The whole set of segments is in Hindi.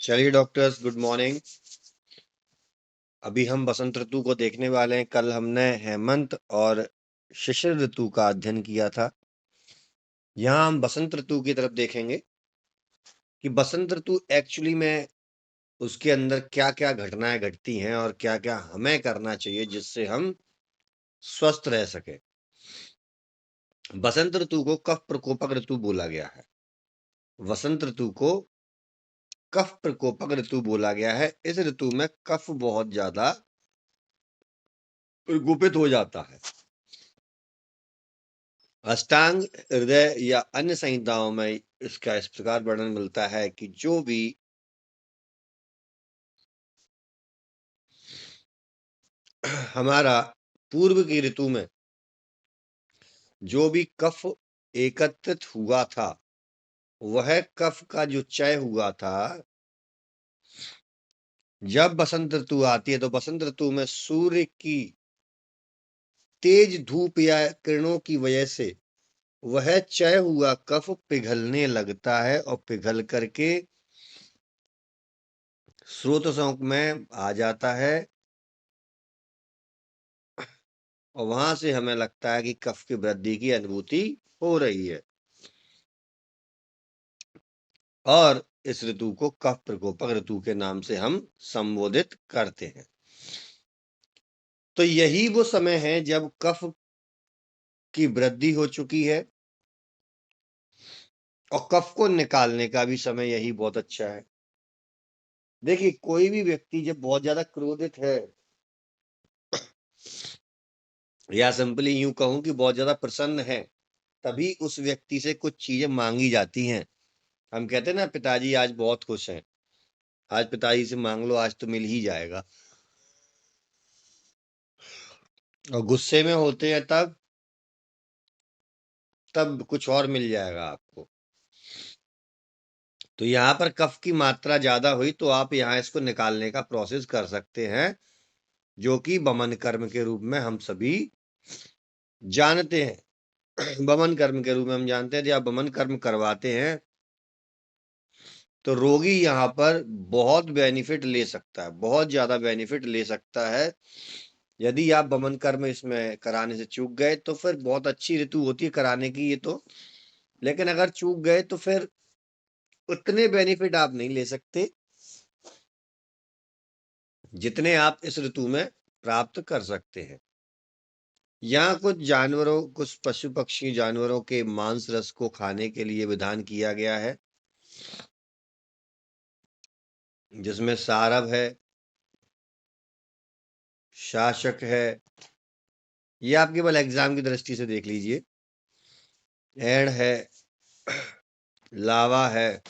चलिए डॉक्टर्स, गुड मॉर्निंग। अभी हम बसंत ऋतु को देखने वाले हैं। कल हमने हेमंत और शिशिर ऋतु का अध्ययन किया था। यहाँ हम बसंत ऋतु की तरफ देखेंगे कि बसंत ऋतु एक्चुअली में उसके अंदर क्या क्या घटनाएं घटती हैं और क्या क्या हमें करना चाहिए जिससे हम स्वस्थ रह सके। बसंत ऋतु को कफ प्रकोपक ऋतु बोला गया है। वसंत ऋतु को कफ प्रकोपक ऋतु बोला गया है। इस ऋतु में कफ बहुत ज्यादा प्रकोपित हो जाता है। अष्टांग हृदय या अन्य संहिताओं में इसका इस प्रकार वर्णन मिलता है कि जो भी हमारा पूर्व की ऋतु में जो भी कफ एकत्रित हुआ था, वह कफ का जो क्षय हुआ था, जब बसंत ऋतु आती है तो बसंत ऋतु में सूर्य की तेज धूप या किरणों की वजह से वह क्षय हुआ कफ पिघलने लगता है और पिघल करके स्रोतों में आ जाता है और वहां से हमें लगता है कि कफ की वृद्धि की अनुभूति हो रही है और इस ऋतु को कफ प्रकोपक ऋतु के नाम से हम संबोधित करते हैं। तो यही वो समय है जब कफ की वृद्धि हो चुकी है और कफ को निकालने का भी समय यही बहुत अच्छा है। देखिए, कोई भी व्यक्ति जब बहुत ज्यादा क्रोधित है या सिंपली यूं कहूं कि बहुत ज्यादा प्रसन्न है, तभी उस व्यक्ति से कुछ चीजें मांगी जाती हैं। हम कहते हैं ना, पिताजी आज बहुत खुश हैं, आज पिताजी से मांग लो, आज तो मिल ही जाएगा। और गुस्से में होते हैं तब कुछ और मिल जाएगा आपको। तो यहाँ पर कफ की मात्रा ज्यादा हुई तो आप यहाँ इसको निकालने का प्रोसेस कर सकते हैं, जो कि बमन कर्म के रूप में हम सभी जानते हैं। बमन कर्म के रूप में हम जानते हैं। यदि आप बमन कर्म करवाते हैं तो रोगी यहाँ पर बहुत बेनिफिट ले सकता है, बहुत ज्यादा बेनिफिट ले सकता है। यदि आप बमन कर्म इसमें कराने से चूक गए तो फिर बहुत अच्छी ऋतु होती है कराने की ये तो, लेकिन अगर चूक गए तो फिर उतने बेनिफिट आप नहीं ले सकते जितने आप इस ऋतु में प्राप्त कर सकते हैं। यहाँ कुछ जानवरों, कुछ पशु पक्षी जानवरों के मांस रस को खाने के लिए विधान किया गया है, जिसमें सारब है, शासक है। ये आप केवल एग्जाम की दृष्टि से देख लीजिए। एंड है, लावा है,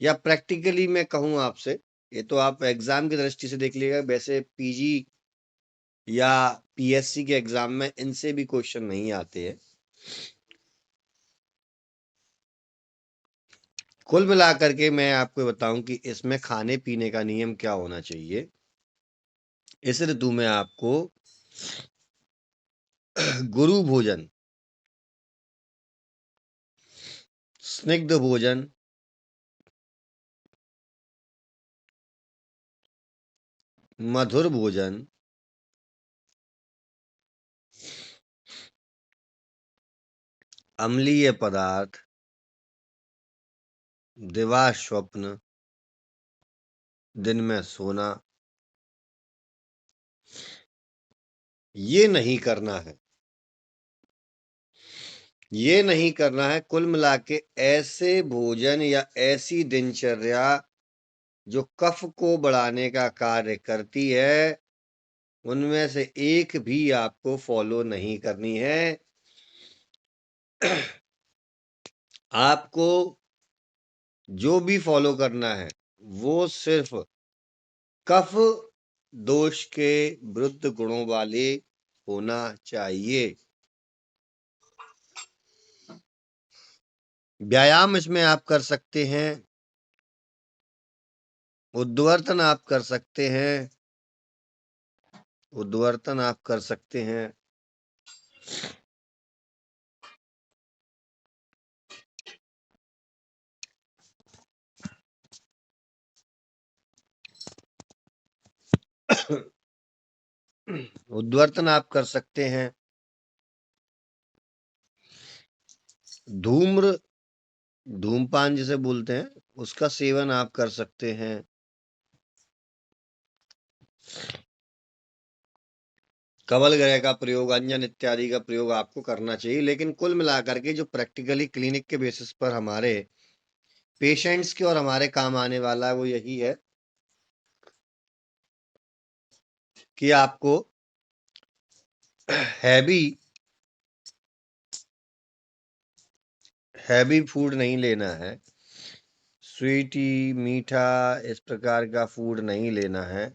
या प्रैक्टिकली मैं कहूं आपसे, ये तो आप एग्जाम की दृष्टि से देख लीजिएगा। वैसे पीजी या पीएससी के एग्जाम में इनसे भी क्वेश्चन नहीं आते हैं। कुल मिलाकर के मैं आपको बताऊं कि इसमें खाने पीने का नियम क्या होना चाहिए। इस ऋतु में आपको गुरु भोजन, स्निग्ध भोजन, मधुर भोजन, अम्लीय पदार्थ, दिवा स्वप्न, दिन में सोना, ये नहीं करना है। ये नहीं करना है। कुल मिला के ऐसे भोजन या ऐसी दिनचर्या जो कफ को बढ़ाने का कार्य करती है, उनमें से एक भी आपको फॉलो नहीं करनी है। आपको जो भी फॉलो करना है वो सिर्फ कफ दोष के विरुद्ध गुणों वाले होना चाहिए। व्यायाम इसमें आप कर सकते हैं, उद्वर्तन आप कर सकते हैं, उद्वर्तन आप कर सकते हैं। उद्वर्तन आप कर सकते हैं। धूमपान जिसे बोलते हैं, उसका सेवन आप कर सकते हैं। कवल ग्रह का प्रयोग, अंजन इत्यादि का प्रयोग आपको करना चाहिए। लेकिन कुल मिलाकर के जो प्रैक्टिकली क्लिनिक के बेसिस पर हमारे पेशेंट्स के और हमारे काम आने वाला है, वो यही है कि आपको हैवी फूड नहीं लेना है। स्वीटी, मीठा, इस प्रकार का फूड नहीं लेना है।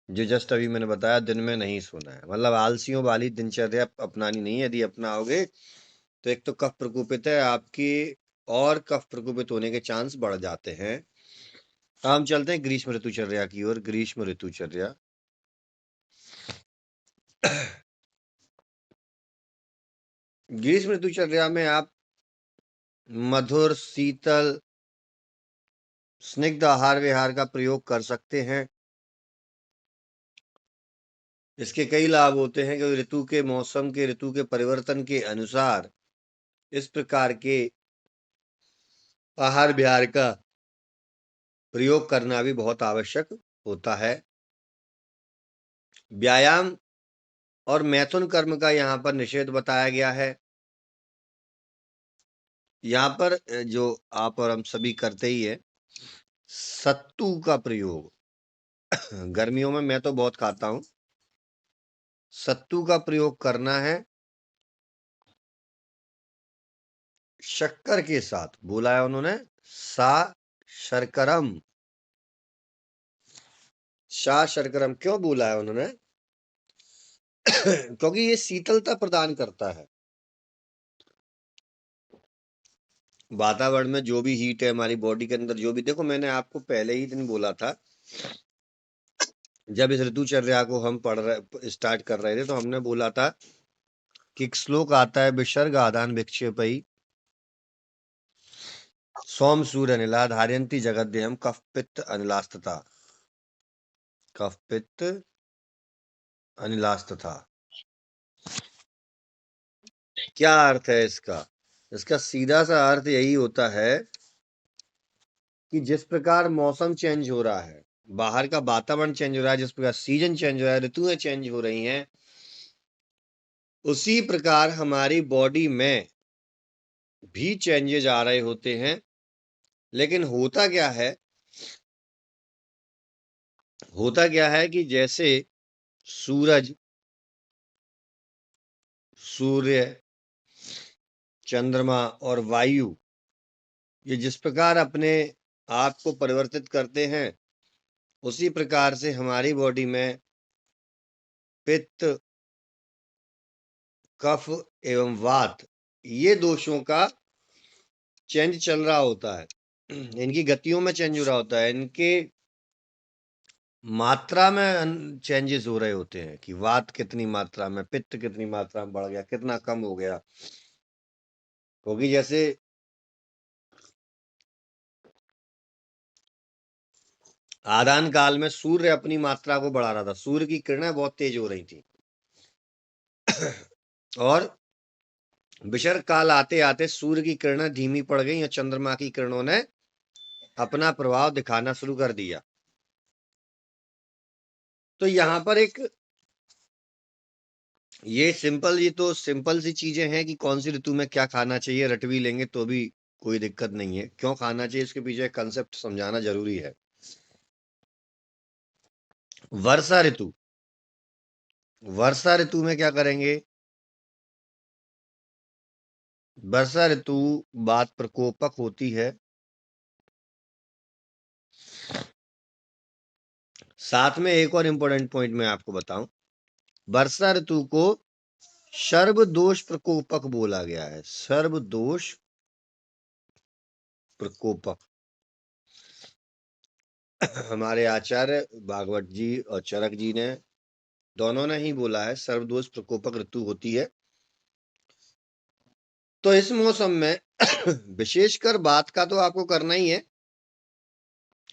जो जस्ट अभी मैंने बताया, दिन में नहीं सोना है। मतलब आलसियों वाली दिनचर्या अपनानी नहीं है। यदि अपनाओगे तो एक तो कफ प्रकोपित है आपकी, और कफ प्रकोपित होने के चांस बढ़ जाते हैं। हम चलते हैं ग्रीष्म ऋतुचर्या की ओर। ग्रीष्म ऋतुचर्या ग्रीष्म ऋतुचर्या में आप मधुर, शीतल, स्निग्ध आहार विहार का प्रयोग कर सकते हैं। इसके कई लाभ होते हैं कि ऋतु के मौसम के, ऋतु के परिवर्तन के अनुसार इस प्रकार के आहार विहार का प्रयोग करना भी बहुत आवश्यक होता है। व्यायाम और मैथुन कर्म का यहाँ पर निषेध बताया गया है। यहाँ पर जो आप और हम सभी करते ही है, सत्तू का प्रयोग। गर्मियों में मैं तो बहुत खाता हूं। सत्तू का प्रयोग करना है शक्कर के साथ। बोला है उन्होंने सा शर्करम। सा शर्करम क्यों बोला है उन्होंने? क्योंकि ये शीतलता प्रदान करता है। वातावरण में जो भी हीट है हमारी बॉडी के अंदर, जो भी, देखो मैंने आपको पहले ही दिन बोला था, जब इस ऋतुचर्या को हम स्टार्ट कर रहे थे, तो हमने बोला था कि एक श्लोक आता है, विसर्ग आदान विक्षेपई सोम सूर्य अनिला धारयंती जगद्देहम कफ पित्त अनिलास्तथा। कफ पित्त अनिलास्तथा क्या अर्थ है इसका? इसका सीधा सा अर्थ यही होता है कि जिस प्रकार मौसम चेंज हो रहा है, बाहर का वातावरण चेंज हो रहा है, जिस प्रकार सीजन चेंज हो रहा है, ऋतुएं चेंज हो रही हैं, उसी प्रकार हमारी बॉडी में भी चेंजेस आ रहे होते हैं। लेकिन होता क्या है कि जैसे सूरज, सूर्य, चंद्रमा और वायु, ये जिस प्रकार अपने आप को परिवर्तित करते हैं, उसी प्रकार से हमारी बॉडी में पित्त, कफ एवं वात, ये दोषों का चेंज चल रहा होता है। इनकी गतियों में चेंज हो रहा होता है, इनके मात्रा में चेंजेस हो रहे होते हैं कि वात कितनी मात्रा में, पित्त कितनी मात्रा में बढ़ गया, कितना कम हो गया। क्योंकि जैसे आदान काल में सूर्य अपनी मात्रा को बढ़ा रहा था, सूर्य की किरणें बहुत तेज हो रही थी, और विसर्ग काल आते आते सूर्य की किरणें धीमी पड़ गई और चंद्रमा की किरणों ने अपना प्रभाव दिखाना शुरू कर दिया। तो यहाँ पर ये तो सिंपल सी चीजें हैं कि कौन सी ऋतु में क्या खाना चाहिए, रट भी लेंगे तो भी कोई दिक्कत नहीं है। क्यों खाना चाहिए इसके पीछे कंसेप्ट समझाना जरूरी है। वर्षा ऋतु, वर्षा ऋतु में क्या करेंगे? वर्षा ऋतु बात प्रकोपक होती है। साथ में एक और इंपॉर्टेंट पॉइंट मैं आपको बताऊं, वर्षा ऋतु को सर्वदोष प्रकोपक बोला गया है। सर्वदोष प्रकोपक। हमारे आचार्य भागवत जी और चरक जी ने, दोनों ने ही बोला है सर्वदोष प्रकोपक ऋतु होती है। तो इस मौसम में विशेषकर बात का तो आपको करना ही है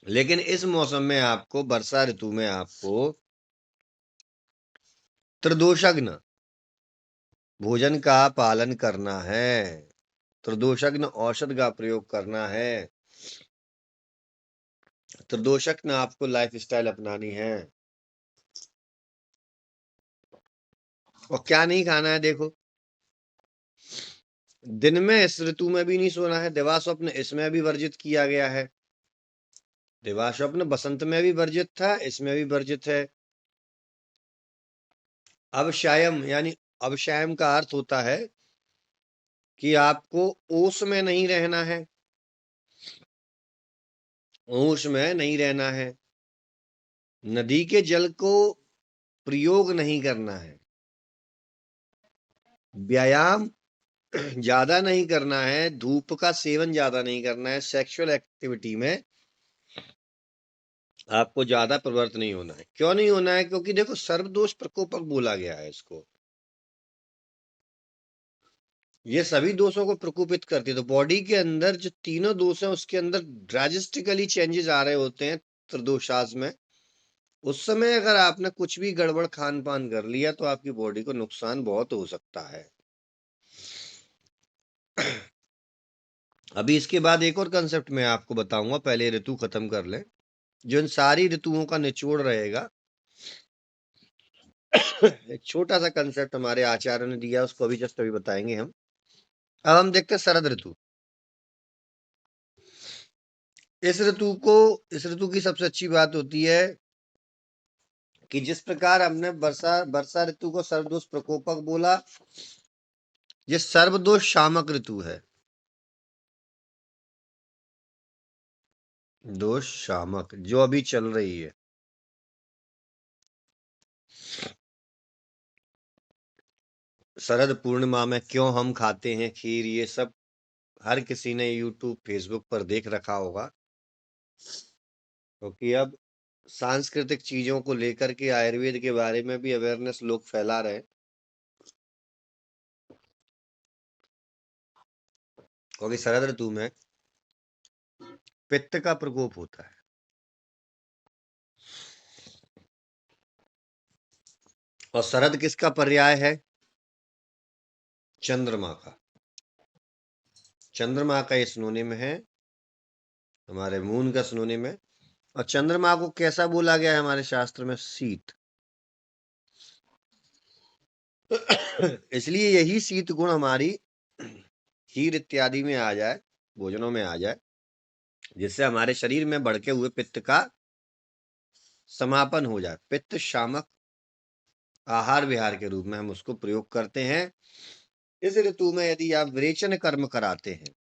लेकिन इस मौसम में आपको, वर्षा ऋतु में आपको त्रिदोषज्ञ भोजन का पालन करना है, त्रिदोषज्ञ औषध का प्रयोग करना है, त्रिदोषज्ञ आपको लाइफ स्टाइल अपनानी है। और क्या नहीं खाना है, देखो दिन में इस ऋतु में भी नहीं सोना है, दिवा स्वप्न इसमें भी वर्जित किया गया है। दिवा स्वप्न बसंत में भी वर्जित था, इसमें भी वर्जित है। अवसायम यानी अवसायम का अर्थ होता है कि आपको ओस में नहीं रहना है, ओस में नहीं रहना है, नदी के जल को प्रयोग नहीं करना है, व्यायाम ज्यादा नहीं करना है, धूप का सेवन ज्यादा नहीं करना है, सेक्सुअल एक्टिविटी में आपको ज्यादा प्रवृत्त नहीं होना है। क्यों नहीं होना है? क्योंकि देखो सर्वदोष प्रकोपक बोला गया है इसको, ये सभी दोषों को प्रकोपित करती है। तो बॉडी के अंदर जो तीनों दोष हैं उसके अंदर ड्रास्टिकली चेंजेस आ रहे होते हैं त्रिदोषास में। उस समय अगर आपने कुछ भी गड़बड़ खान पान कर लिया तो आपकी बॉडी को नुकसान बहुत हो सकता है। अभी इसके बाद एक और कंसेप्ट मैं आपको बताऊंगा, पहले ऋतु खत्म कर लें, जो इन सारी ऋतुओं का निचोड़ रहेगा। एक छोटा सा कंसेप्ट हमारे आचार्य ने दिया, उसको अभी जस्ट अभी बताएंगे हम। अब हम देखते हैं शरद ऋतु। इस ऋतु की सबसे अच्छी बात होती है कि जिस प्रकार हमने वर्षा ऋतु को सर्वदोष प्रकोपक बोला, ये सर्वदोष शामक ऋतु है, दोष शामक जो अभी चल रही है। शरद पूर्णिमा में क्यों हम खाते हैं खीर, ये सब हर किसी ने यूट्यूब फेसबुक पर देख रखा होगा, क्योंकि अब सांस्कृतिक चीजों को लेकर के आयुर्वेद के बारे में भी अवेयरनेस लोग फैला रहे हैं। क्योंकि शरद ऋतु में पित्त का प्रकोप होता है, और शरद किसका पर्याय है? चंद्रमा का। चंद्रमा का ये सिनोनिम है, हमारे मून का सिनोनिम है। और चंद्रमा को कैसा बोला गया है हमारे शास्त्र में? शीत। इसलिए यही शीत गुण हमारी खीर इत्यादि में आ जाए, भोजनों में आ जाए, जिससे हमारे शरीर में भड़के हुए पित्त का समापन हो जाए। पित्त शामक आहार विहार के रूप में हम उसको प्रयोग करते हैं। इस ऋतु में यदि आप विरेचन कर्म कराते हैं,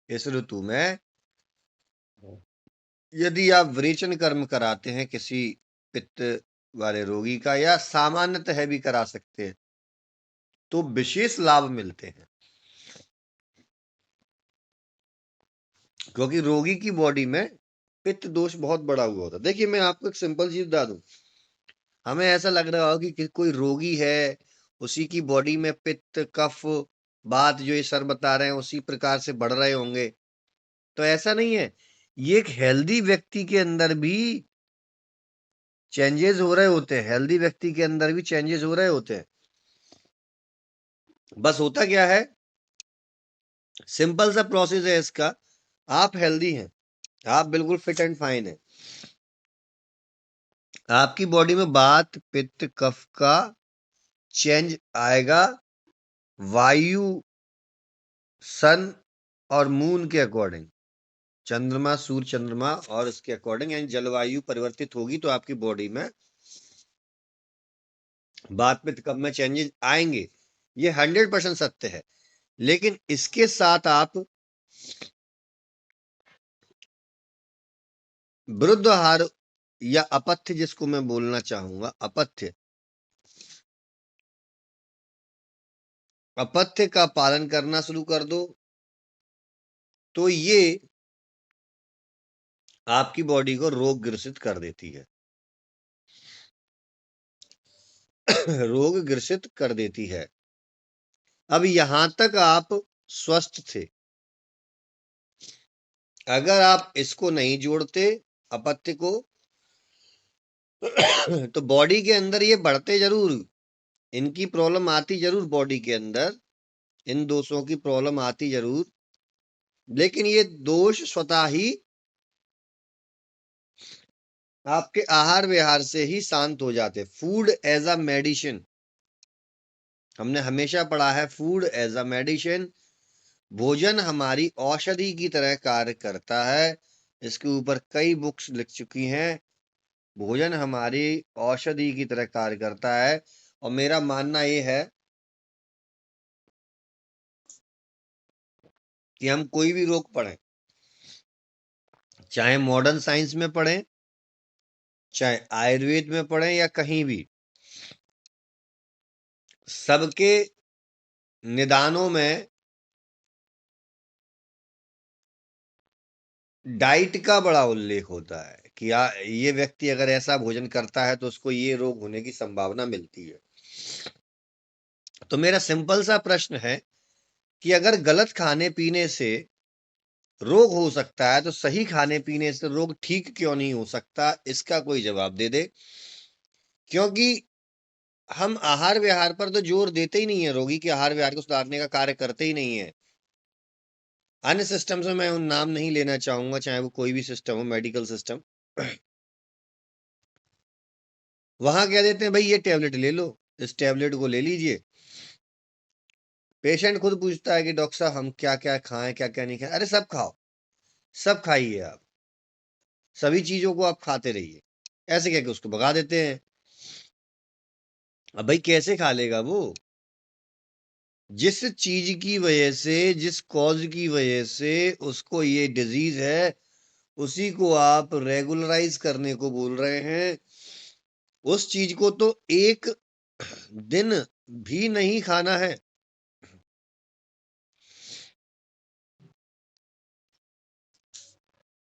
इस ऋतु में यदि आप विरेचन कर्म कराते हैं किसी पित्त वाले रोगी का, या सामान्यतः भी करा सकते हैं, तो विशेष लाभ मिलते हैं। क्योंकि रोगी की बॉडी में पित्त दोष बहुत बड़ा हुआ होता है। देखिए मैं आपको एक सिंपल चीज बता दूं, हमें ऐसा लग रहा हो कि कोई रोगी है, उसी की बॉडी में पित्त कफ बात जो ये सर बता रहे हैं उसी प्रकार से बढ़ रहे होंगे, तो ऐसा नहीं है। ये एक हेल्दी व्यक्ति के अंदर भी चेंजेस हो रहे होते हैं, हेल्दी व्यक्ति के अंदर भी चेंजेस हो रहे होते हैं। बस होता क्या है, सिंपल सा प्रोसेस है इसका। आप हेल्दी हैं, आप बिल्कुल फिट एंड फाइन है, आपकी बॉडी में बात पित्त कफ का चेंज आएगा वायु, सन और मून के अकॉर्डिंग, चंद्रमा सूर्य चंद्रमा और इसके अकॉर्डिंग, यानी जलवायु परिवर्तित होगी तो आपकी बॉडी में बात पित्त कफ में चेंजेस आएंगे। ये 100% सत्य है। लेकिन इसके साथ आप विरुद्ध आहार या अपथ्य, जिसको मैं बोलना चाहूंगा अपथ्य, अपथ्य का पालन करना शुरू कर दो, तो ये आपकी बॉडी को रोग ग्रसित कर देती है, रोग ग्रसित कर देती है। अब यहां तक आप स्वस्थ थे, अगर आप इसको नहीं जोड़ते अपत्य को तो बॉडी के अंदर ये बढ़ते जरूर, इनकी प्रॉब्लम आती जरूर बॉडी के अंदर, इन दोषों की प्रॉब्लम आती जरूर, लेकिन ये दोष स्वतः ही आपके आहार विहार से ही शांत हो जाते। फूड एज अ मेडिसिन, हमने हमेशा पढ़ा है, फूड एज अ मेडिसिन, भोजन हमारी औषधि की तरह कार्य करता है। इसके ऊपर कई बुक्स लिख चुकी हैं। भोजन हमारी औषधि की तरह कार्य करता है, और मेरा मानना ये है कि हम कोई भी रोग पढ़ें, चाहे मॉडर्न साइंस में पढ़ें, चाहे आयुर्वेद में पढ़ें, या कहीं भी, सबके निदानों में डाइट का बड़ा उल्लेख होता है कि ये व्यक्ति अगर ऐसा भोजन करता है तो उसको ये रोग होने की संभावना मिलती है। तो मेरा सिंपल सा प्रश्न है कि अगर गलत खाने पीने से रोग हो सकता है तो सही खाने पीने से रोग ठीक क्यों नहीं हो सकता? इसका कोई जवाब दे दे। क्योंकि हम आहार विहार पर तो जोर देते ही नहीं है, रोगी के आहार विहार को सुधारने का कार्य करते ही नहीं है। अन्य सिस्टम से मैं उन नाम नहीं लेना चाहूंगा, चाहे वो कोई भी सिस्टम हो, मेडिकल सिस्टम, वहां कह देते हैं भाई ये टैबलेट ले लो, इस टैबलेट को ले लीजिए। पेशेंट खुद पूछता है कि डॉक्टर साहब हम क्या क्या खाएं, क्या क्या नहीं खाएं। अरे सब खाओ, सब खाइए, आप सभी चीजों को आप खाते रहिए, ऐसे कह के उसको भगा देते हैं। अब भाई कैसे खा लेगा वो? जिस चीज की वजह से, जिस कॉज की वजह से उसको ये डिजीज है, उसी को आप रेगुलराइज करने को बोल रहे हैं। उस चीज को तो एक दिन भी नहीं खाना है।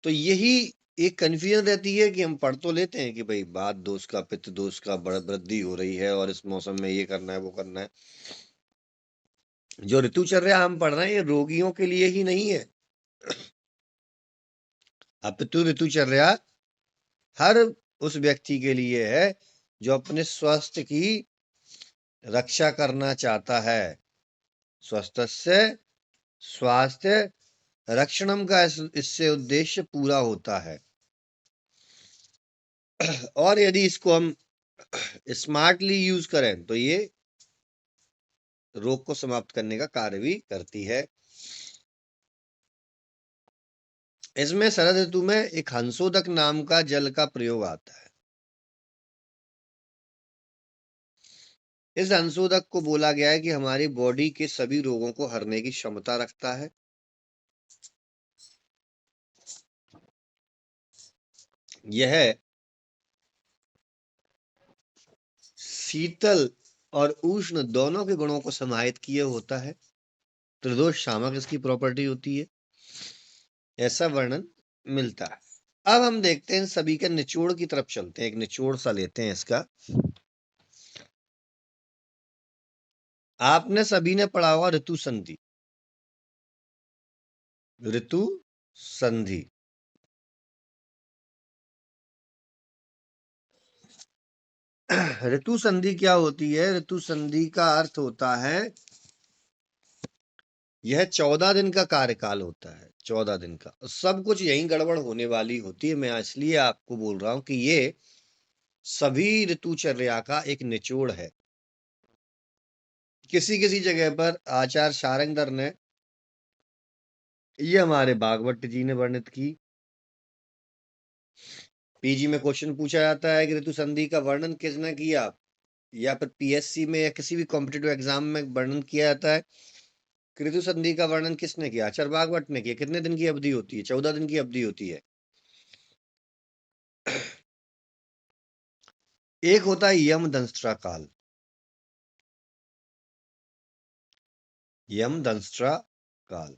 तो यही एक कन्फ्यूजन रहती है कि हम पढ़ तो लेते हैं कि भाई बात दोष का, पित्त दोष का वृद्धि हो रही है और इस मौसम में ये करना है, वो करना है। जो ऋतुचर्या हम पढ़ रहे हैं ये रोगियों के लिए ही नहीं है, अपितु ऋतुचर्या हर उस व्यक्ति के लिए है जो अपने स्वास्थ्य की रक्षा करना चाहता है। स्वस्थस्य स्वास्थ्य रक्षणम का इससे उद्देश्य पूरा होता है। और यदि इसको हम स्मार्टली यूज करें तो ये रोग को समाप्त करने का कार्य भी करती है। इसमें शरद ऋतु में एक हंसोदक नाम का जल का प्रयोग आता है। इस हंसोदक को बोला गया है कि हमारी बॉडी के सभी रोगों को हरने की क्षमता रखता है। यह शीतल और उष्ण दोनों के गुणों को समाहित किए होता है। त्रिदोष शामक इसकी प्रॉपर्टी होती है, ऐसा वर्णन मिलता है। अब हम देखते हैं सभी के निचोड़ की तरफ चलते हैं, एक निचोड़ सा लेते हैं इसका। आपने सभी ने पढ़ा हुआ ऋतु संधि, ऋतु संधि। ऋतु संधि क्या होती है? ऋतु संधि का अर्थ होता है यह 14 दिन का कार्यकाल होता है, 14 दिन का। सब कुछ यही गड़बड़ होने वाली होती है। मैं इसलिए आपको बोल रहा हूं कि ये सभी ऋतुचर्या का एक निचोड़ है। किसी किसी जगह पर आचार्य शारंगधर ने, ये हमारे भागवत जी ने वर्णित की। पीजी में क्वेश्चन पूछा जाता है कि ऋतु संधि का वर्णन किसने किया, या फिर पीएससी में या किसी भी कॉम्पिटिटिव एग्जाम में वर्णन किया जाता है कि ऋतु संधि का वर्णन किसने किया? आचार्य भागवत ने किया। कितने दिन की अवधि होती है? 14 दिन की अवधि होती है। एक होता है यम दंष्ट्रा काल, यम दंष्ट्रा काल,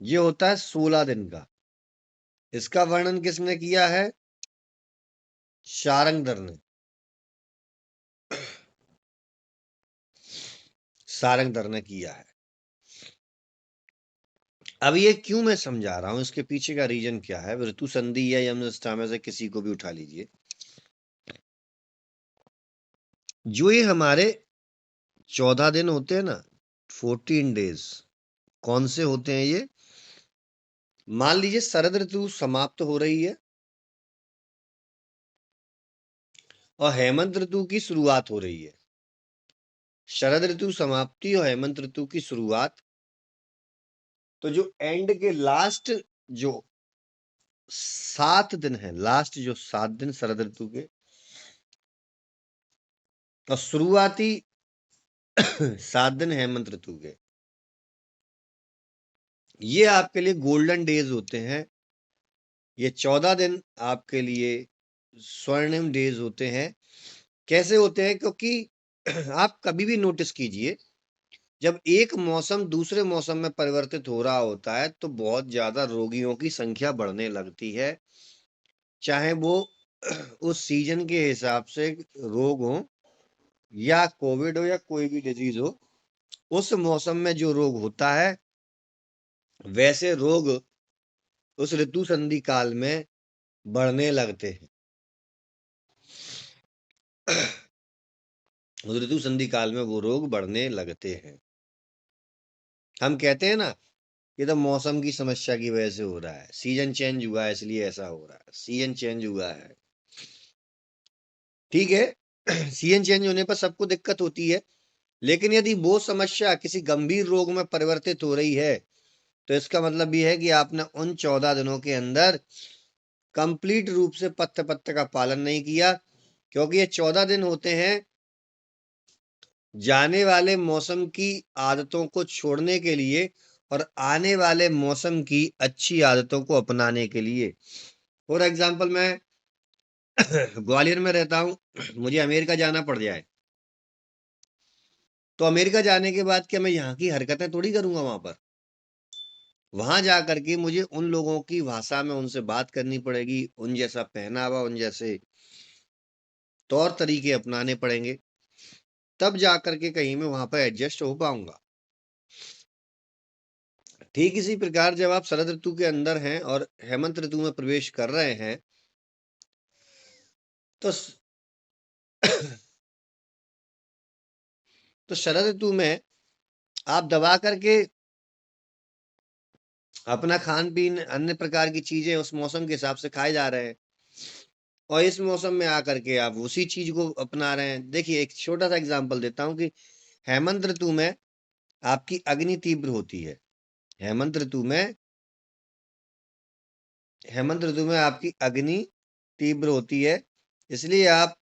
ये होता है 16 दिन का। इसका वर्णन किसने किया है? शारंगधर ने, शारंगधर ने किया है। अब ये क्यों मैं समझा रहा हूं, इसके पीछे का रीजन क्या है? ऋतु संधि या यम निष्ठा में से किसी को भी उठा लीजिए। जो ये हमारे 14 दिन होते हैं ना, 14 डेज, कौन से होते हैं ये? मान लीजिए शरद ऋतु समाप्त हो रही है और हेमंत ऋतु की शुरुआत हो रही है। शरद ऋतु समाप्ति और हेमंत ऋतु की शुरुआत। तो जो एंड के लास्ट जो 7 दिन है, लास्ट जो 7 दिन शरद ऋतु के और शुरुआती 7 दिन हेमंत ऋतु के, ये आपके लिए गोल्डन डेज होते हैं। ये 14 दिन आपके लिए स्वर्णिम डेज होते हैं। कैसे होते हैं? क्योंकि आप कभी भी नोटिस कीजिए, जब एक मौसम दूसरे मौसम में परिवर्तित हो रहा होता है तो बहुत ज्यादा रोगियों की संख्या बढ़ने लगती है। चाहे वो उस सीजन के हिसाब से रोग हो या कोविड हो या कोई भी डिजीज हो, उस मौसम में जो रोग होता है वैसे रोग उस ऋतु संधि काल में बढ़ने लगते हैं। उस ऋतु संधि काल में वो रोग बढ़ने लगते हैं। हम कहते हैं ना, ये तो मौसम की समस्या की वजह से हो रहा है, सीजन चेंज हुआ है इसलिए ऐसा हो रहा है, सीजन चेंज हुआ है। ठीक है, सीजन चेंज होने पर सबको दिक्कत होती है, लेकिन यदि वो समस्या किसी गंभीर रोग में परिवर्तित हो रही है तो इसका मतलब ये है कि आपने उन 14 दिनों के अंदर कंप्लीट रूप से पथ्य पथ्य का पालन नहीं किया। क्योंकि ये 14 दिन होते हैं जाने वाले मौसम की आदतों को छोड़ने के लिए और आने वाले मौसम की अच्छी आदतों को अपनाने के लिए। फॉर एग्जाम्पल, मैं ग्वालियर में रहता हूँ, मुझे अमेरिका जाना पड़ जाए तो अमेरिका जाने के बाद क्या मैं यहाँ की हरकतें थोड़ी करूंगा? वहां पर वहां जा करके मुझे उन लोगों की भाषा में उनसे बात करनी पड़ेगी, उन जैसा पहनावा, उन जैसे तौर तरीके अपनाने पड़ेंगे, तब जा करके कहीं मैं वहां पर एडजस्ट हो पाऊंगा। ठीक इसी प्रकार जब आप शरद ऋतु के अंदर हैं और हेमंत ऋतु में प्रवेश कर रहे हैं तो तो शरद ऋतु में आप दबा करके अपना खान पीन, अन्य प्रकार की चीजें उस मौसम के हिसाब से खाए जा रहे हैं और इस मौसम में आकर के आप उसी चीज को अपना रहे हैं। देखिए, एक छोटा सा एग्जांपल देता हूं कि हेमंत ऋतु में आपकी अग्नि तीव्र होती है। हेमंत ऋतु में हेमंत ऋतु में आपकी अग्नि तीव्र होती है, इसलिए आप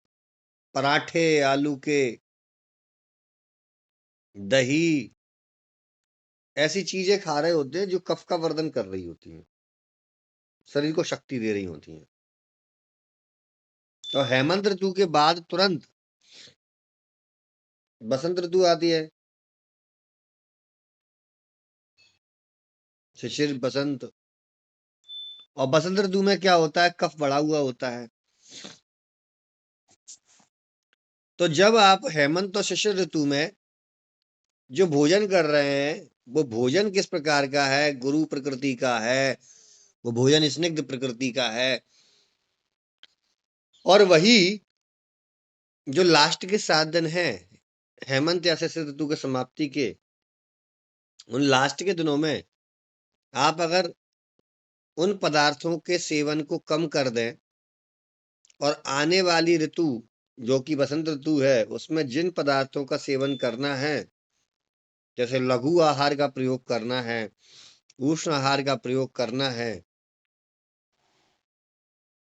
पराठे, आलू के, दही, ऐसी चीजें खा रहे होते हैं जो कफ का वर्धन कर रही होती हैं, शरीर को शक्ति दे रही होती हैं। और हेमंत ऋतु के बाद तुरंत बसंत ऋतु आती है। शिशिर, बसंत। और बसंत ऋतु में क्या होता है? कफ बढ़ा हुआ होता है। तो जब आप हेमंत और शिशिर ऋतु में जो भोजन कर रहे हैं वो भोजन किस प्रकार का है? गुरु प्रकृति का है, वो भोजन स्निग्ध प्रकृति का है। और वही जो लास्ट के 7 दिन हैं हेमंत या शिशिर ऋतु के समाप्ति के, उन लास्ट के दिनों में आप अगर उन पदार्थों के सेवन को कम कर दें और आने वाली ऋतु जो कि बसंत ऋतु है उसमें जिन पदार्थों का सेवन करना है, जैसे लघु आहार का प्रयोग करना है, उष्ण आहार का प्रयोग करना है,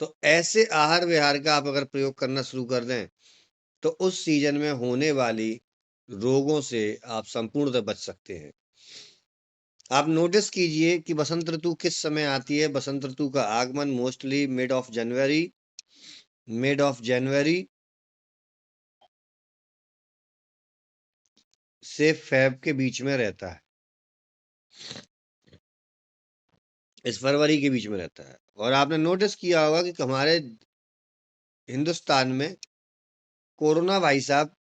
तो ऐसे आहार विहार का आप अगर प्रयोग करना शुरू कर दें तो उस सीजन में होने वाली रोगों से आप संपूर्णतः बच सकते हैं। आप नोटिस कीजिए कि बसंत ऋतु किस समय आती है? बसंत ऋतु का आगमन मोस्टली मिड ऑफ जनवरी से फेब के बीच में रहता है, इस फरवरी के बीच में रहता है। और आपने नोटिस किया होगा कि हमारे हिंदुस्तान में कोरोना भाई साहब,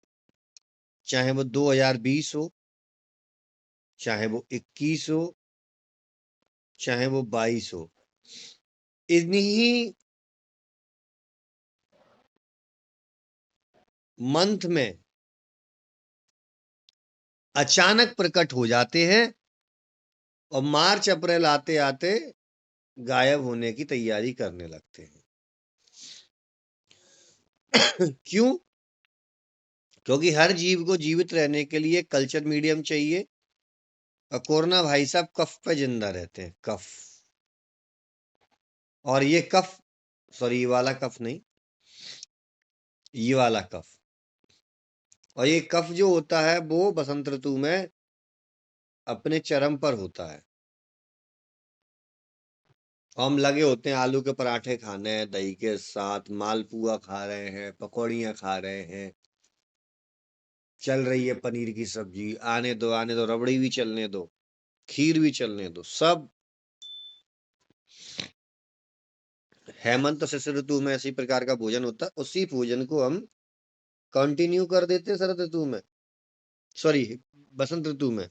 चाहे वो 2020 हो, चाहे वो 21 हो, चाहे वो 22 हो, इन्हीं मंथ में अचानक प्रकट हो जाते हैं और मार्च अप्रैल आते आते गायब होने की तैयारी करने लगते हैं। क्यों? क्योंकि हर जीव को जीवित रहने के लिए कल्चर मीडियम चाहिए, और कोरोना भाई साहब कफ पे जिंदा रहते हैं, कफ। और ये कफ, सॉरी ये वाला कफ नहीं, ये वाला कफ, और ये कफ जो होता है वो बसंत ऋतु में अपने चरम पर होता है। हम लगे होते हैं आलू के पराठे खाने, दही के साथ मालपुआ खा रहे हैं, पकौड़ियाँ खा रहे हैं, चल रही है पनीर की सब्जी, आने दो आने दो, रबड़ी भी चलने दो, खीर भी चलने दो, सब। हेमंत शिशिर ऋतु में इसी प्रकार का भोजन होता है, उसी भोजन को हम कंटिन्यू कर देते हैं शरद ऋतु में, सॉरी बसंत ऋतु में,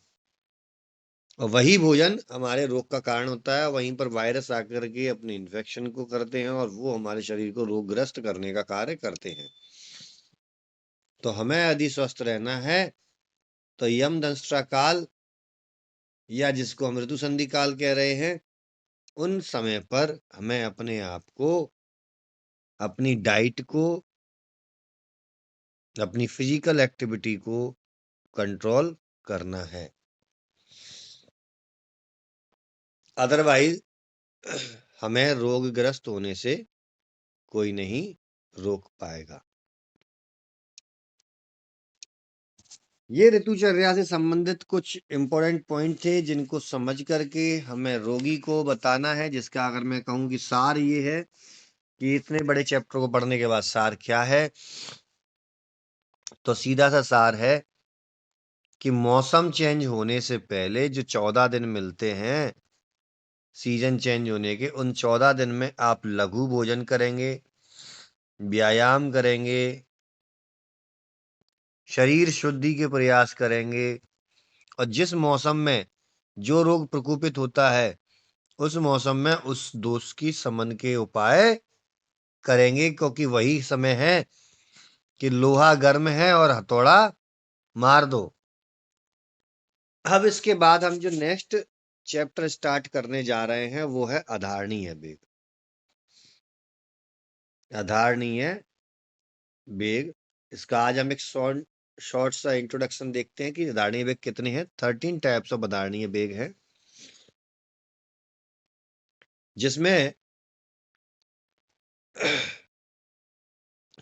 और वही भोजन हमारे रोग का कारण होता है। वहीं पर वायरस आकर के अपने इन्फेक्शन को करते हैं और वो हमारे शरीर को रोगग्रस्त करने का कार्य करते हैं। तो हमें यदि स्वस्थ रहना है तो यम दंष्ट्रा काल, या जिसको हम ऋतु संधि काल कह रहे हैं, उन समय पर हमें अपने आप को, अपनी डाइट को, अपनी फिजिकल एक्टिविटी को कंट्रोल करना है। अदरवाइज हमें रोगग्रस्त होने से कोई नहीं रोक पाएगा। ये ऋतुचर्या से संबंधित कुछ इंपॉर्टेंट पॉइंट थे जिनको समझ करके हमें रोगी को बताना है, जिसका अगर मैं कहूं कि सार ये है कि इतने बड़े चैप्टर को पढ़ने के बाद सार क्या है, तो सीधा सा सार है कि मौसम चेंज होने से पहले जो 14 दिन मिलते हैं सीजन चेंज होने के, उन 14 दिन में आप लघु भोजन करेंगे, व्यायाम करेंगे, शरीर शुद्धि के प्रयास करेंगे, और जिस मौसम में जो रोग प्रकोपित होता है उस मौसम में उस दोष की शमन के उपाय करेंगे, क्योंकि वही समय है कि लोहा गर्म है और हथौड़ा मार दो। अब इसके बाद हम जो नेक्स्ट चैप्टर स्टार्ट करने जा रहे हैं वो है अधारणीय वेग। अधारणीय वेग, इसका आज हम एक शॉर्ट सा इंट्रोडक्शन देखते हैं कि अधारणीय वेग कितने हैं। 13 टाइप्स ऑफ अधारणीय वेग है, जिसमें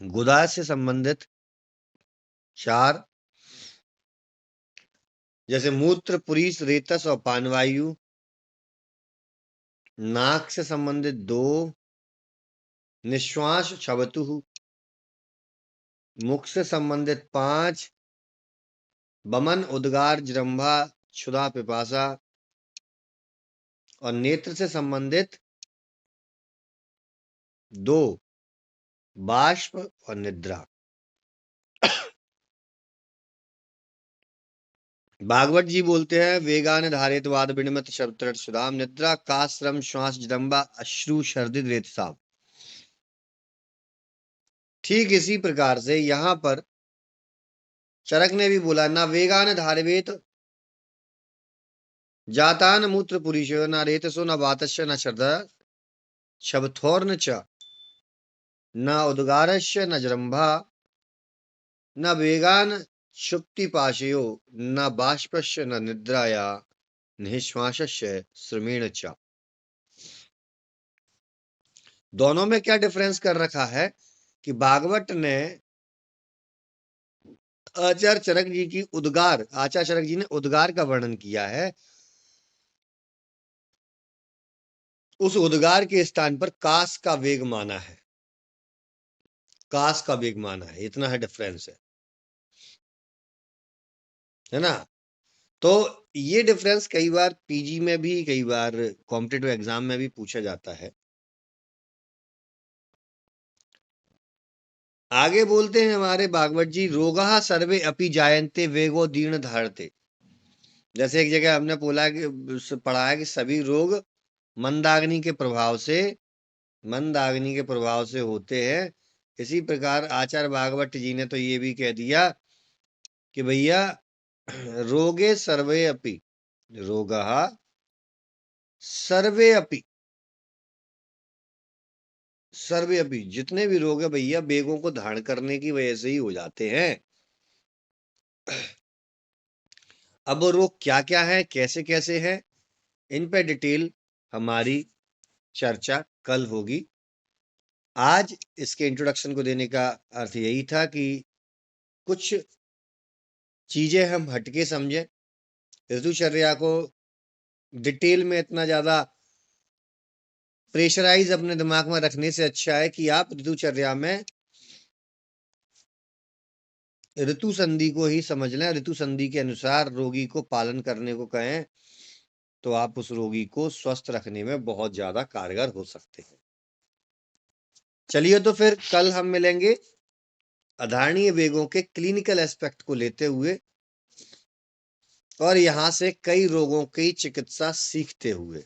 गुदा से संबंधित 4, जैसे मूत्र, पुरीस, रेतस और पानवायु। नाक से संबंधित 2, निश्वास छवतु। मुख से संबंधित 5, बमन, उद्गार, जृंभा, क्षुधा, पिपासा। और नेत्र से संबंधित 2, बाष्प और निद्रा। भागवत जी बोलते हैं, वेगान धारित वाद विनिमत शब्द सुदाम, निद्रा का श्रम, श्वास, जदम्बा, अश्रु, शर्दित, रेतसाव। ठीक इसी प्रकार से यहां पर चरक ने भी बोला, ना वेगान धारवेत जातान मूत्र पुरुष, न रेतसो न वातस्य न शर्दा क्षबथोर्न च, न उद्गारस्य न जृंभा, न वेगान शुक्ति पाशयो, न बाष्पस्य न निद्राया, निश्वासस्य श्रमेण च। दोनों में क्या डिफरेंस कर रखा है कि भागवत ने आचार्य चरक जी की उद्गार, आचार्य चरक जी ने उद्गार का वर्णन किया है, उस उद्गार के स्थान पर कास का वेग माना है, कास का वेग माना है, इतना है डिफरेंस है ना। तो ये डिफरेंस कई बार पीजी में भी, कई बार कॉम्पिटिटिव एग्जाम में भी पूछा जाता है। आगे बोलते हैं हमारे भागवत जी, रोगा सर्वे अपि जायन्ते वेगो दीर्ण धारते। जैसे एक जगह हमने बोला कि पढ़ा है कि सभी रोग मंदाग्नि के प्रभाव से होते हैं। इसी प्रकार आचार्य भागवत जी ने तो ये भी कह दिया कि भैया रोगे सर्वे अपि, रोगः सर्वे अपि, जितने भी रोग है भैया वेगों को धारण करने की वजह से ही हो जाते हैं। अब वो रोग क्या क्या है, कैसे कैसे है, इन पे डिटेल हमारी चर्चा कल होगी। आज इसके इंट्रोडक्शन को देने का अर्थ यही था कि कुछ चीजें हम हटके समझें। ऋतुचर्या को डिटेल में इतना ज्यादा प्रेशराइज अपने दिमाग में रखने से अच्छा है कि आप ऋतुचर्या में ऋतु संधि को ही समझ लें। ऋतु संधि के अनुसार रोगी को पालन करने को कहें तो आप उस रोगी को स्वस्थ रखने में बहुत ज्यादा कारगर हो सकते हैं। चलिए तो फिर कल हम मिलेंगे अधारणीय वेगों के क्लिनिकल एस्पेक्ट को लेते हुए और यहां से कई रोगों की चिकित्सा सीखते हुए।